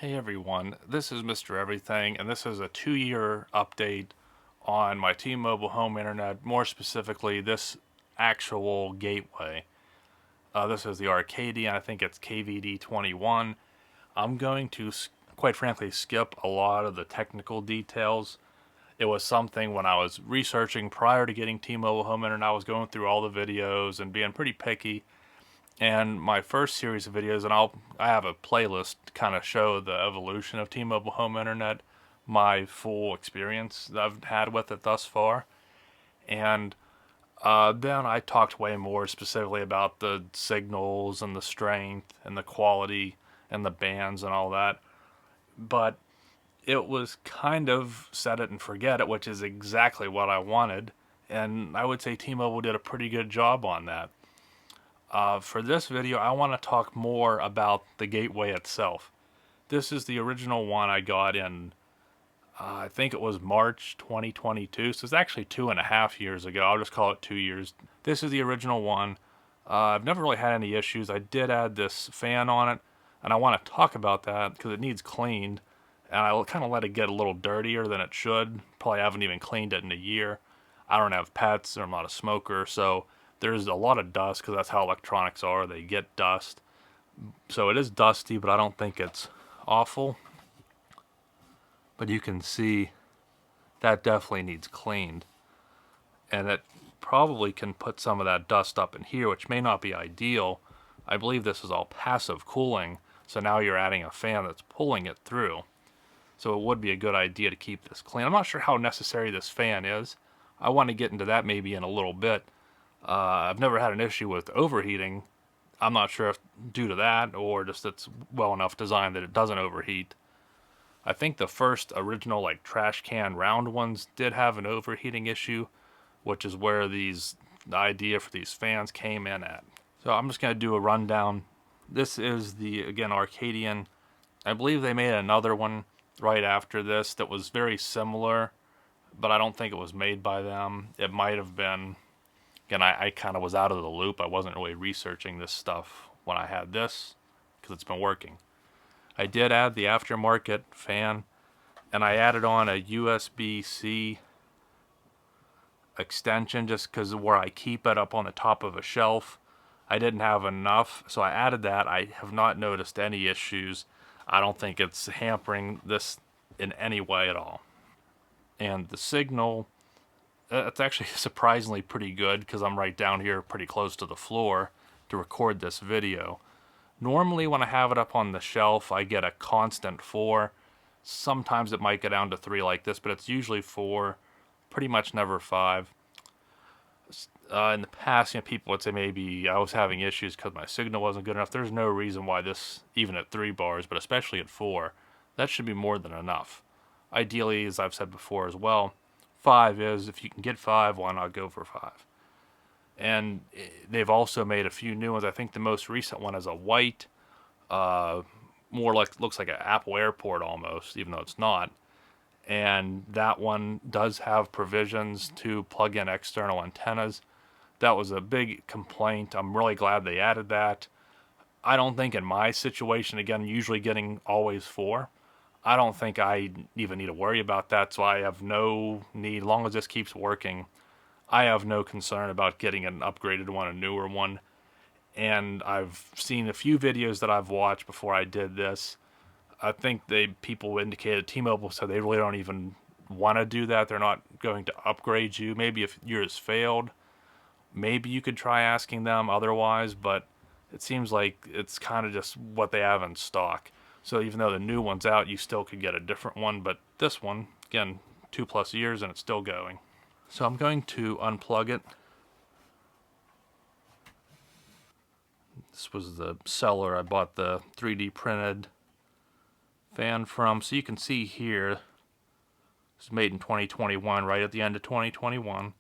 Hey everyone, this is Mr. Everything, and this is a 2-year update on my T-Mobile home internet, more specifically this actual gateway. This is the Arcadyan, I think it's KVD21. I'm going to, quite frankly, skip a lot of the technical details. It was something when I was researching prior to getting T-Mobile home internet, I was going through all the videos and being pretty picky. And my first series of videos, and I have a playlist to kind of show the evolution of T-Mobile home internet, my full experience that I've had with it thus far. And then I talked way more specifically about the signals and the strength and the quality and the bands and all that. But it was kind of set it and forget it, which is exactly what I wanted. And I would say T-Mobile did a pretty good job on that. For this video, I want to talk more about the gateway itself. This is the original one I got in, I think it was March 2022, so it's actually 2.5 years ago. I'll just call it 2 years. This is the original one. I've never really had any issues. I did add this fan on it, and I want to talk about that because it needs cleaned, and I kind of let it get a little dirtier than it should. Probably haven't even cleaned it in a year. I don't have pets, or I'm not a smoker, so there's a lot of dust because that's how electronics are. They get dust. So it is dusty, but I don't think it's awful. But you can see that definitely needs cleaned. And it probably can put some of that dust up in here, which may not be ideal. I believe this is all passive cooling, so now you're adding a fan that's pulling it through. So it would be a good idea to keep this clean. I'm not sure how necessary this fan is. I want to get into that maybe in a little bit. I've never had an issue with overheating. I'm not sure if due to that or just it's well enough designed that it doesn't overheat. I think the first original like trash can round ones did have an overheating issue, which is where the idea for these fans came in at. So I'm just going to do a rundown. This is the, again, Arcadyan. I believe they made another one right after this that was very similar, but I don't think it was made by them. It might have been. Again, I kind of was out of the loop. I wasn't really researching this stuff when I had this because it's been working. I did add the aftermarket fan, and I added on a USB-C extension just because where I keep it up on the top of a shelf, I didn't have enough, so I added that. I have not noticed any issues. I don't think it's hampering this in any way at all. And the signal, it's actually surprisingly pretty good because I'm right down here pretty close to the floor to record this video. Normally when I have it up on the shelf, I get a constant 4. Sometimes it might get down to 3 like this, but it's usually 4, pretty much never 5. In the past, people would say maybe I was having issues because my signal wasn't good enough. There's no reason why this, even at 3 bars, but especially at 4, that should be more than enough. Ideally, as I've said before as well, 5 is, if you can get 5, why not go for 5? And they've also made a few new ones. I think the most recent one is a white, more like, looks like an Apple Airport almost, even though it's not. And that one does have provisions to plug in external antennas. That was a big complaint. I'm really glad they added that. I don't think in my situation, again, usually getting always 4, I don't think I even need to worry about that, so I have no need. As long as this keeps working, I have no concern about getting an upgraded one, a newer one. And I've seen a few videos that I've watched before I did this. I think people indicated, T-Mobile said they really don't even want to do that. They're not going to upgrade you. Maybe if yours failed, maybe you could try asking them otherwise, but it seems like it's kind of just what they have in stock. So even though the new one's out, you still could get a different one, but this one, again, 2+ years and it's still going. So I'm going to unplug it. This was the seller I bought the 3D printed fan from. So you can see here, this is made in 2021, right at the end of 2021.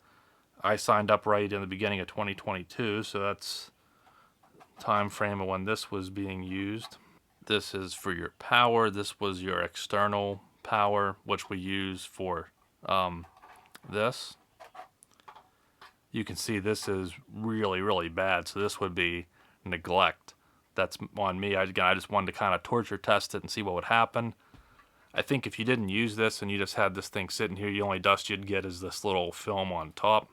I signed up right in the beginning of 2022, so that's the time frame of when this was being used. This is for your power. This was your external power, which we use for this. You can see this is really, really bad, so this would be neglect. that's on me. Again, I just wanted to kind of torture test it and see what would happen. I think if you didn't use this and you just had this thing sitting here, the only dust you'd get is this little film on top.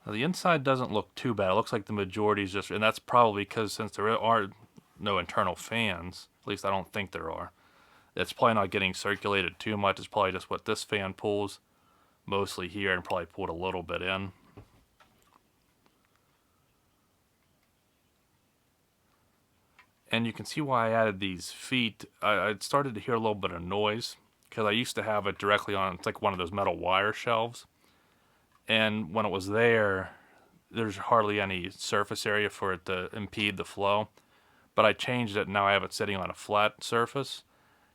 Now, the inside doesn't look too bad. It looks like the majority is just, and that's probably because since there are no internal fans, at least I don't think there are, it's probably not getting circulated too much. It's probably just what this fan pulls, mostly here, and probably pulled a little bit in. And you can see why I added these feet. I started to hear a little bit of noise because I used to have it directly on, it's like one of those metal wire shelves. And when it was there, there's hardly any surface area for it to impede the flow. But I changed it, and now I have it sitting on a flat surface,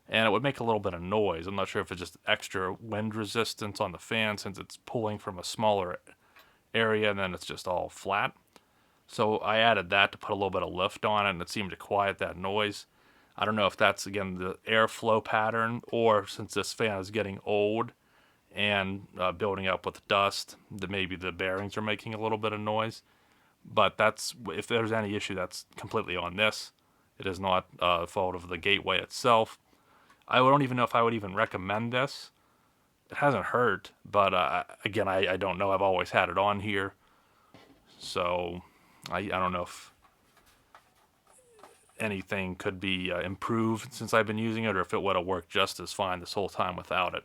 and it would make a little bit of noise. I'm not sure if it's just extra wind resistance on the fan since it's pulling from a smaller area and then it's just all flat. So I added that to put a little bit of lift on it, and it seemed to quiet that noise. I don't know if that's, again, the airflow pattern, or since this fan is getting old and building up with dust, that maybe the bearings are making a little bit of noise. But that's, if there's any issue, that's completely on this. It is not a fault of the gateway itself. I don't even know if I would even recommend this. It hasn't hurt, but again, I don't know. I've always had it on here, so I don't know if anything could be improved since I've been using it, or if it would have worked just as fine this whole time without it.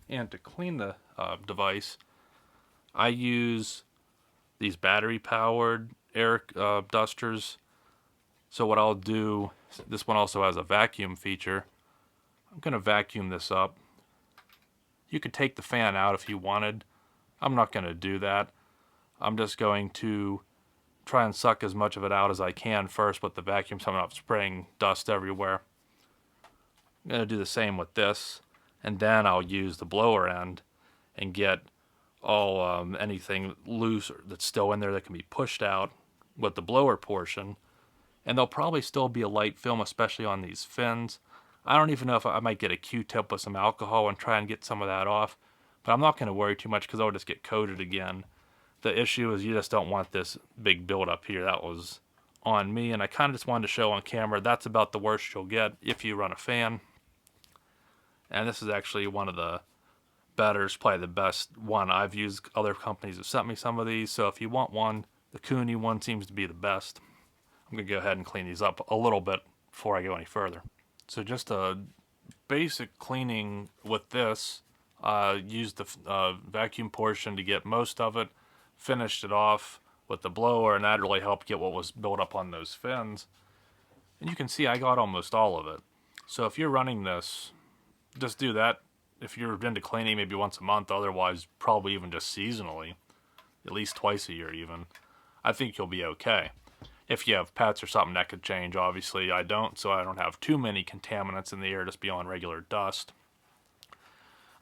And to clean the device, I use these battery-powered air dusters. So what I'll do, this one also has a vacuum feature. I'm going to vacuum this up. You could take the fan out if you wanted. I'm not going to do that. I'm just going to try and suck as much of it out as I can first with the vacuum so I'm not spraying dust everywhere. I'm going to do the same with this, and then I'll use the blower end and get all anything loose that's still in there that can be pushed out with the blower portion. And there'll probably still be a light film, especially on these fins. I don't even know if I might get a Q-tip with some alcohol and try and get some of that off, but I'm not going to worry too much because I'll just get coated again. The issue is you just don't want this big buildup here. That was on me, and I kind of just wanted to show on camera that's about the worst you'll get if you run a fan. And this is actually one of the better, it's probably the best one I've used. Other companies have sent me some of these, so if you want one, the Cooney one seems to be the best. I'm going to go ahead and clean these up a little bit before I go any further. So just a basic cleaning with this. Used the vacuum portion to get most of it. Finished it off with the blower, and that really helped get what was built up on those fins. And you can see I got almost all of it. So if you're running this, just do that. If you're into cleaning, maybe once a month, otherwise probably even just seasonally, at least twice a year even, I think you'll be okay. If you have pets or something, that could change. Obviously, I don't, so I don't have too many contaminants in the air just beyond regular dust.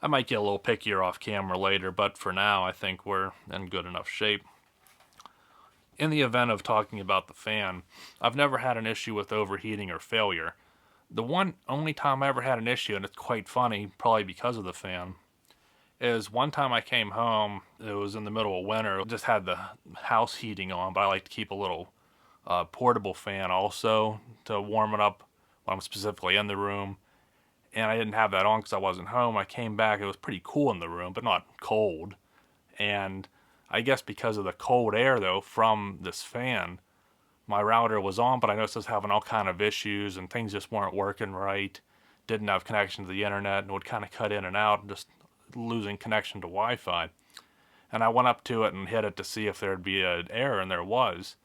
I might get a little pickier off camera later, but for now, I think we're in good enough shape. In the event of talking about the fan, I've never had an issue with overheating or failure. The only time I ever had an issue, and it's quite funny, probably because of the fan, is one time I came home, it was in the middle of winter, just had the house heating on, but I like to keep a little portable fan also to warm it up when I'm specifically in the room. And I didn't have that on because I wasn't home. I came back, it was pretty cool in the room, but not cold. And I guess because of the cold air, though, from this fan, my router was on, but I noticed I was having all kind of issues and things just weren't working right. Didn't have connection to the internet and would kind of cut in and out, just losing connection to Wi-Fi. And I went up to it and hit it to see if there'd be an error, and there was.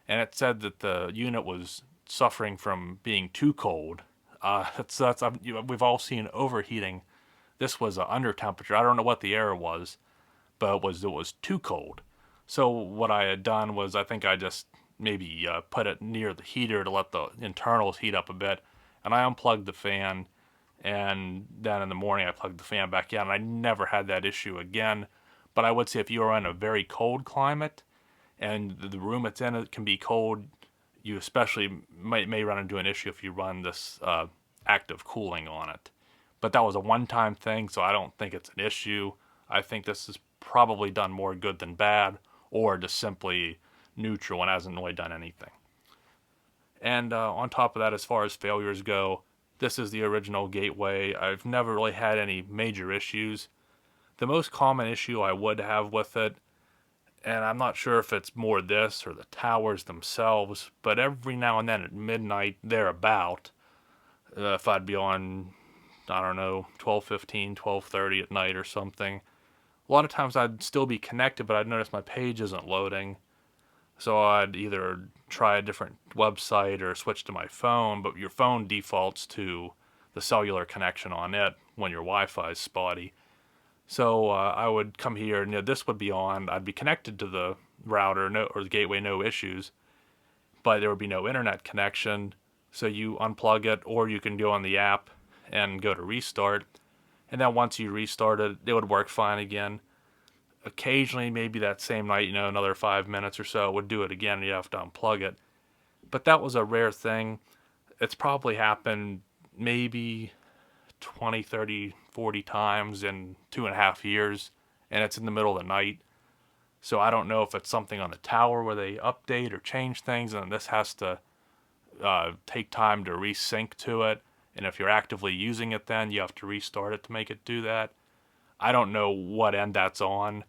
And it said that the unit was suffering from being too cold. We've all seen overheating. This was under temperature. I don't know what the error was, but it was too cold. So what I had done was I think I just maybe put it near the heater to let the internals heat up a bit, and I unplugged the fan, and then in the morning I plugged the fan back in, and I never had that issue again. But I would say if you are in a very cold climate and the room it's in it can be cold, you especially may run into an issue if you run this active cooling on it. But that was a one-time thing, so I don't think it's an issue. I think this has probably done more good than bad, or just simply neutral and hasn't really done anything. And on top of that, as far as failures go, this is the original gateway. I've never really had any major issues. The most common issue I would have with it, and I'm not sure if it's more this or the towers themselves, but every now and then at midnight, thereabout, if I'd be on, I don't know, 12:15, 12:30 at night or something, a lot of times I'd still be connected, but I'd notice my page isn't loading. So I'd either try a different website or switch to my phone, but your phone defaults to the cellular connection on it when your Wi-Fi is spotty. So I would come here, and this would be on. I'd be connected to the router or the gateway, no issues, but there would be no internet connection. So you unplug it, or you can go on the app and go to restart. And then once you restart it, it would work fine again. Occasionally, maybe that same night, another 5 minutes or so, would do it again, and you have to unplug it. But that was a rare thing. It's probably happened maybe 20, 30, 40 times in 2.5 years, and it's in the middle of the night. So I don't know if it's something on the tower where they update or change things, and this has to take time to resync to it. And if you're actively using it, then you have to restart it to make it do that. I don't know what end that's on,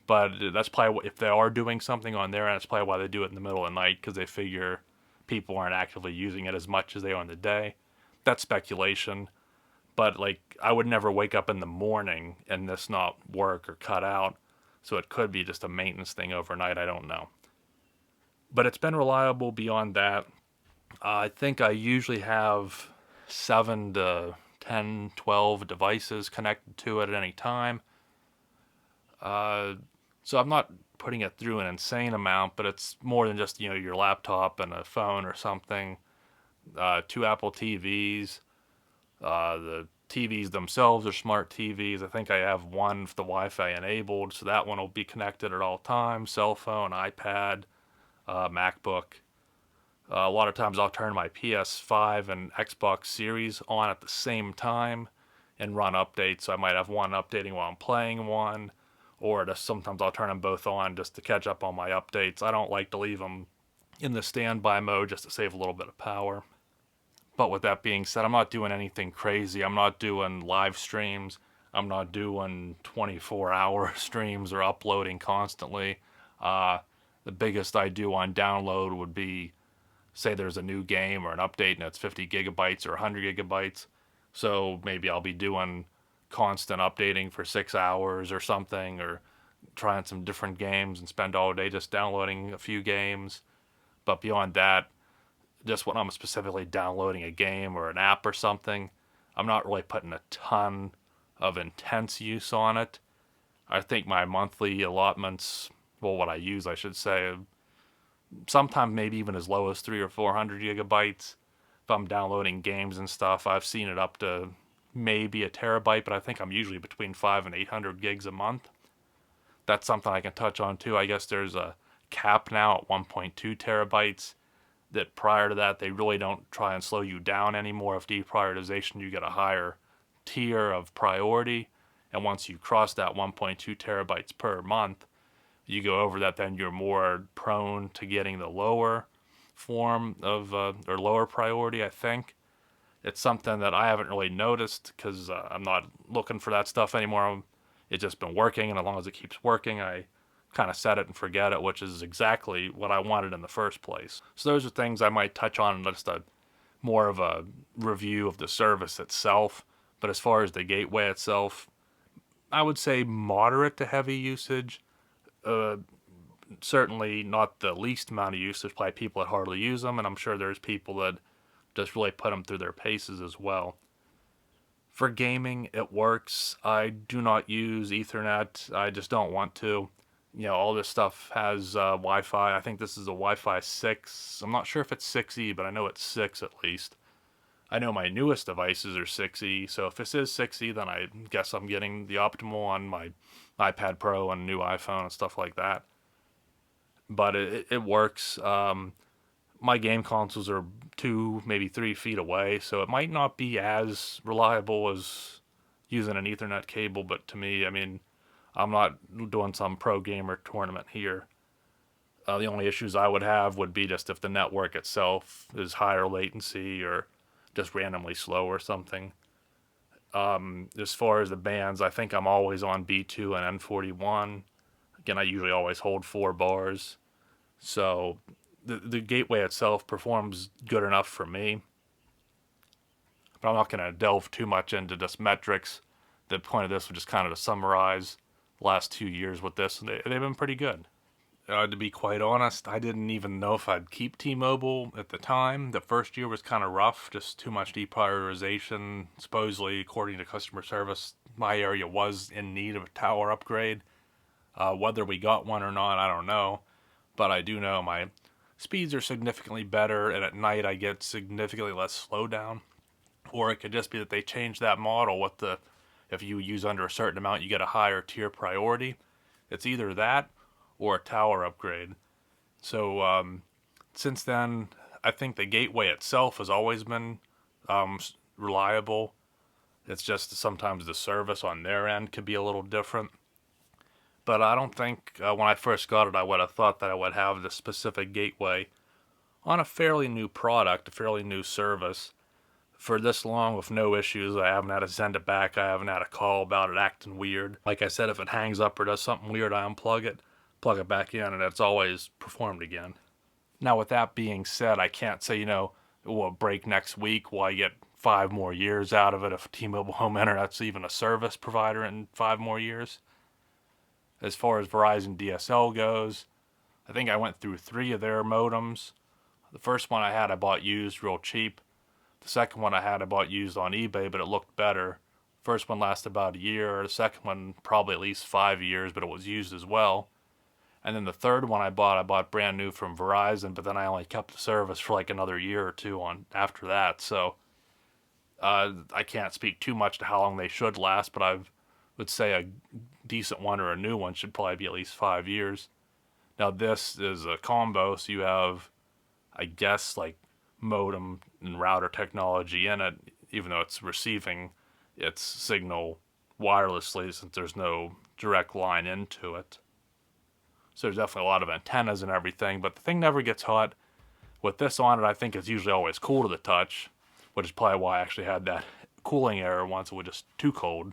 but that's probably, if they are doing something on their end, that's probably why they do it in the middle of the night, because they figure people aren't actively using it as much as they are in the day. That's speculation, but I would never wake up in the morning and this not work or cut out, so it could be just a maintenance thing overnight, I don't know. But it's been reliable beyond that. I think I usually have 7 to 10, 12 devices connected to it at any time. So I'm not putting it through an insane amount, but it's more than just, your laptop and a phone or something. 2 Apple TVs. The TVs themselves are smart TVs. I think I have one with the Wi-Fi enabled, so that one will be connected at all times. Cell phone, iPad, MacBook. A lot of times I'll turn my PS5 and Xbox Series on at the same time and run updates. So I might have one updating while I'm playing one, or sometimes I'll turn them both on just to catch up on my updates. I don't like to leave them in the standby mode just to save a little bit of power. But with that being said, I'm not doing anything crazy. I'm not doing live streams. I'm not doing 24-hour streams or uploading constantly. The biggest I do on download would be, say there's a new game or an update and it's 50 gigabytes or 100 gigabytes. So maybe I'll be doing constant updating for 6 hours or something, or trying some different games and spend all day just downloading a few games. But beyond that, just when I'm specifically downloading a game or an app or something, I'm not really putting a ton of intense use on it. I think my monthly allotments, well, what I use, I should say, sometimes maybe even as low as 300 or 400 gigabytes. If I'm downloading games and stuff, I've seen it up to maybe a terabyte, but I think I'm usually between 500 and 800 gigs a month. That's something I can touch on too. I guess there's a cap now at 1.2 terabytes. That prior to that, they really don't try and slow you down anymore. With deprioritization, you get a higher tier of priority, and once you cross that 1.2 terabytes per month, you go over that, then you're more prone to getting the lower form of, or lower priority, I think. It's something that I haven't really noticed because I'm not looking for that stuff anymore. It's just been working, and as long as it keeps working, I kind of set it and forget it, which is exactly what I wanted in the first place. So those are things I might touch on in just a more of a review of the service itself. But as far as the gateway itself, I would say moderate to heavy usage. Certainly not the least amount of use. There's probably people that hardly use them, and I'm sure there's people that just really put them through their paces as well. For gaming, it works. I do not use Ethernet. I just don't want to. All this stuff has Wi-Fi. I think this is a Wi-Fi 6. I'm not sure if it's 6E, but I know it's 6 at least. I know my newest devices are 6E, so if this is 6E, then I guess I'm getting the optimal on my iPad Pro and new iPhone and stuff like that. But it works. My game consoles are 2, maybe 3 feet away, so it might not be as reliable as using an Ethernet cable, but to me, I'm not doing some pro gamer tournament here. The only issues I would have would be just if the network itself is higher latency or just randomly slow or something. As far as the bands, I think I'm always on B2 and N41. Again, I usually always hold 4 bars. So the gateway itself performs good enough for me. But I'm not going to delve too much into just metrics. The point of this was just kind of to summarize the last 2 years with this. They've been pretty good. To be quite honest, I didn't even know if I'd keep T-Mobile at the time. The first year was kind of rough, just too much deprioritization. Supposedly, according to customer service, my area was in need of a tower upgrade. Whether we got one or not, I don't know. But I do know my speeds are significantly better, and at night I get significantly less slowdown. Or it could just be that they changed that model with the, if you use under a certain amount, you get a higher tier priority. It's either that or a tower upgrade. So since then, I think the gateway itself has always been reliable. It's just sometimes the service on their end could be a little different. But I don't think when I first got it, I would have thought that I would have this specific gateway on a fairly new product, a fairly new service, for this long with no issues. I haven't had to send it back. I haven't had a call about it acting weird. Like I said, if it hangs up or does something weird, I unplug it, plug it back in, and it's always performed again. Now, with that being said, I can't say, it will break next week. Will I get 5 more years out of it if T-Mobile Home Internet's even a service provider in 5 more years? As far as Verizon DSL goes, I think I went through 3 of their modems. The first one I had, I bought used real cheap. The second one I had, I bought used on eBay, but it looked better. First one lasted about a year. The second one probably at least 5 years, but it was used as well. And then the third one I bought brand new from Verizon, but then I only kept the service for like another year or two on after that. So I can't speak too much to how long they should last, but I would say a decent one or a new one should probably be at least 5 years. Now this is a combo, so you have, I guess, like modem and router technology in it, even though it's receiving its signal wirelessly since there's no direct line into it. So there's definitely a lot of antennas and everything, but the thing never gets hot. With this on it, I think it's usually always cool to the touch, which is probably why I actually had that cooling error once. It was just too cold.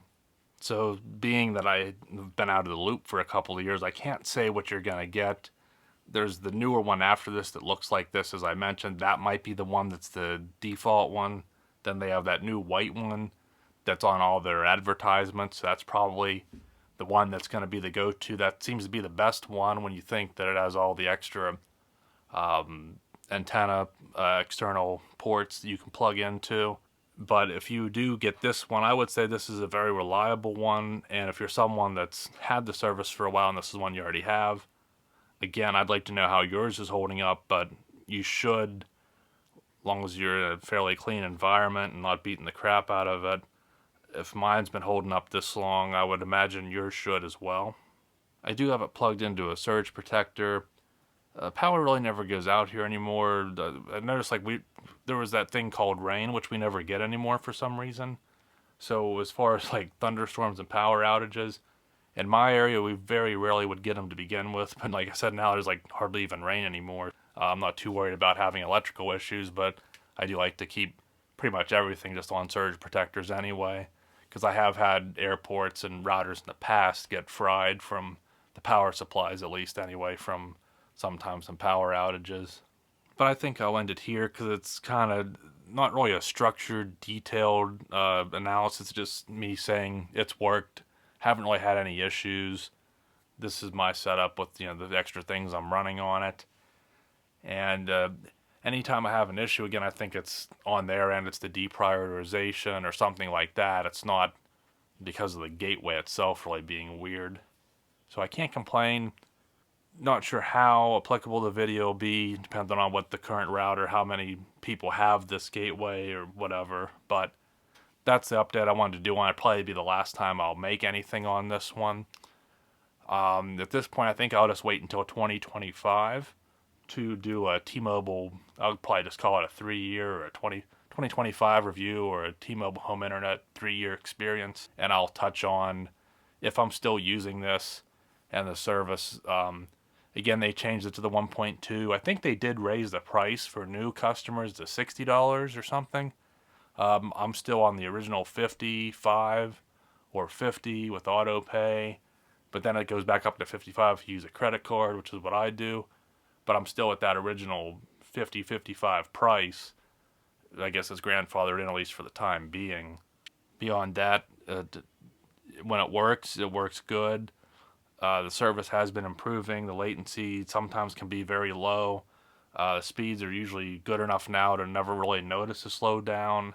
So being that I've been out of the loop for a couple of years, I can't say what you're going to get. There's the newer one after this that looks like this, as I mentioned. That might be the one that's the default one. Then they have that new white one that's on all their advertisements. That's probably the one that's going to be the go-to. That seems to be the best one when you think that it has all the extra antenna external ports that you can plug into. But if you do get this one, I would say this is a very reliable one. And if you're someone that's had the service for a while and this is one you already have, again, I'd like to know how yours is holding up, but you should, as long as you're in a fairly clean environment and not beating the crap out of it. If mine's been holding up this long, I would imagine yours should as well. I do have it plugged into a surge protector. Power really never goes out here anymore. I noticed there was that thing called rain, which we never get anymore for some reason. So as far as like thunderstorms and power outages, in my area we very rarely would get them to begin with. But like I said, now there's like hardly even rain anymore. I'm not too worried about having electrical issues, but I do like to keep pretty much everything just on surge protectors anyway, because I have had airports and routers in the past get fried from the power supplies, at least anyway, from sometimes some power outages. But I think I'll end it here because it's kind of not really a structured, detailed analysis, just me saying it's worked. Haven't really had any issues. This is my setup with the extra things I'm running on it. And anytime I have an issue, again, I think it's on their end. It's the deprioritization or something like that. It's not because of the gateway itself really being weird. So I can't complain. Not sure how applicable the video will be, depending on what the current router, how many people have this gateway or whatever. But that's the update I wanted to do on it. Probably be the last time I'll make anything on this one. At this point, I think I'll just wait until 2025 to do a T-Mobile. I'll probably just call it a 3-year or a 2025 review or a T-Mobile Home Internet 3-year experience. And I'll touch on if I'm still using this and the service, Again, they changed it to the 1.2. I think they did raise the price for new customers to $60 or something. I'm still on the original 55 or 50 with auto pay, but then it goes back up to 55 if you use a credit card, which is what I do. But I'm still at that original 50, 55 price. I guess it's grandfathered in, at least for the time being. Beyond that, when it works good. The service has been improving. The latency sometimes can be very low. The speeds are usually good enough now to never really notice a slowdown.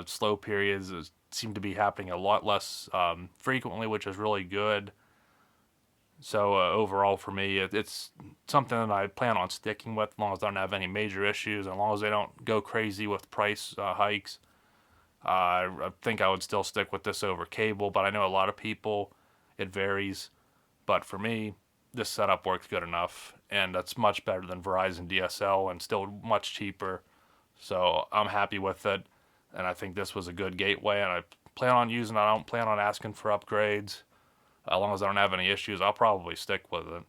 Slow periods seem to be happening a lot less frequently, which is really good. So overall, for me, it's something that I plan on sticking with as long as I don't have any major issues, and as long as they don't go crazy with price hikes. I think I would still stick with this over cable, but I know a lot of people, it varies. But for me, this setup works good enough, and that's much better than Verizon DSL and still much cheaper. So I'm happy with it, and I think this was a good gateway, and I plan on using it. I don't plan on asking for upgrades. As long as I don't have any issues, I'll probably stick with it.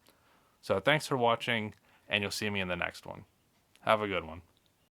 So thanks for watching, and you'll see me in the next one. Have a good one.